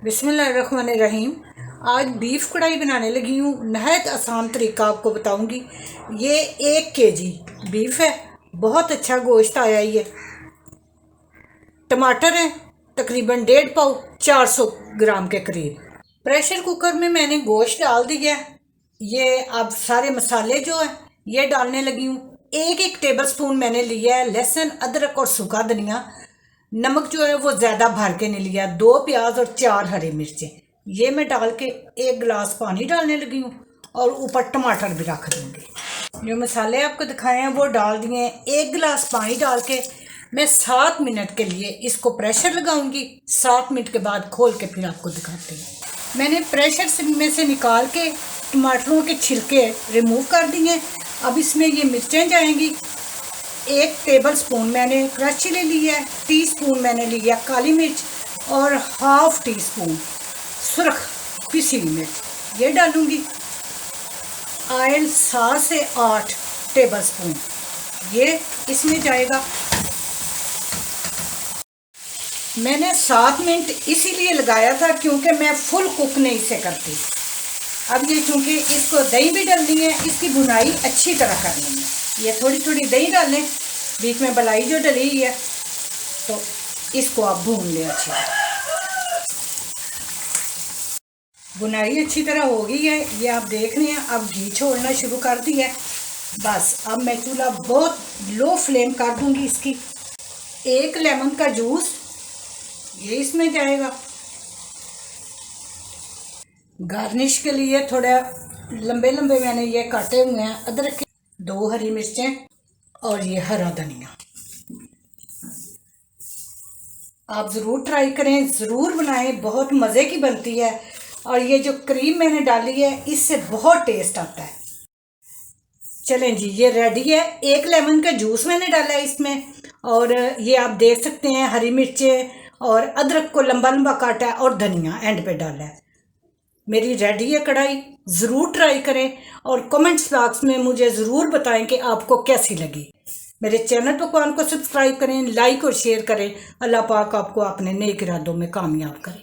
बिस्मिल्लाहिर्रहमानिर्रहीम। आज बीफ कढ़ाई बनाने लगी हूँ। नहायत आसान तरीका आपको बताऊँगी। ये 1 केजी बीफ है, बहुत अच्छा गोश्त आया ही है। टमाटर है तकरीबन 1.5 पाव, 400 ग्राम के करीब। प्रेशर कुकर में मैंने गोश्त डाल दिया है। ये अब सारे मसाले जो है ये डालने लगी हूँ। 1 टेबल स्पून मैंने लिया है लहसुन, अदरक और सूखा धनिया। नमक जो है वो ज़्यादा भर के नहीं लिया। 2 प्याज और 4 हरी मिर्चें ये मैं डाल के 1 गिलास पानी डालने लगी हूँ और ऊपर टमाटर भी रख दूँगी। जो मसाले आपको दिखाए हैं वो डाल दिए हैं। 1 गिलास पानी डाल के मैं 7 मिनट के लिए इसको प्रेशर लगाऊंगी। 7 मिनट के बाद खोल के फिर आपको दिखाती हूँ। मैंने प्रेशर में से निकाल के टमाटरों के छिलके रिमूव कर दिए। अब इसमें ये मिर्चें जाएंगी। 1 टेबल स्पून मैंने क्रश चिली लिया है, टीस्पून मैंने लिया काली मिर्च और ½ टीस्पून सुरख पिसी हुई मिर्च ये डालूंगी। ऑयल 7 से 8 टेबल स्पून ये इसमें जाएगा। मैंने 7 मिनट इसीलिए लगाया था क्योंकि मैं फुल कुक नहीं से करती। अब ये चूँकि इसको दही भी डालनी है, इसकी भुनाई अच्छी तरह करनी है। ये थोड़ी थोड़ी दही डालें, बीच में मलाई जो डली हुई है तो इसको आप भून लें अच्छी तरह। भुनाई अच्छी तरह हो गई है, ये आप देख रहे हैं। अब घी छोड़ना शुरू कर दिया है। बस अब मैं चूल्हा बहुत लो फ्लेम कर दूंगी इसकी। 1 लेमन का जूस ये इसमें जाएगा। गार्निश के लिए थोड़ा लंबे लंबे मैंने ये काटे हुए हैं अदरक के 2 हरी मिर्चें और ये हरा धनिया। आप ज़रूर ट्राई करें, ज़रूर बनाएं, बहुत मज़े की बनती है। और ये जो क्रीम मैंने डाली है इससे बहुत टेस्ट आता है। चलें जी, ये रेडी है। 1 लेमन का जूस मैंने डाला है इसमें और ये आप देख सकते हैं हरी मिर्चें और अदरक को लंबा लंबा काटा है और धनिया एंड पे डाला है। मेरी रेडी है कढ़ाई, ज़रूर ट्राई करें और कमेंट्स बॉक्स में मुझे ज़रूर बताएं कि आपको कैसी लगी। मेरे चैनल पकवान को सब्सक्राइब करें, लाइक और शेयर करें। अल्लाह पाक आपको अपने नेक इरादों में कामयाब करें।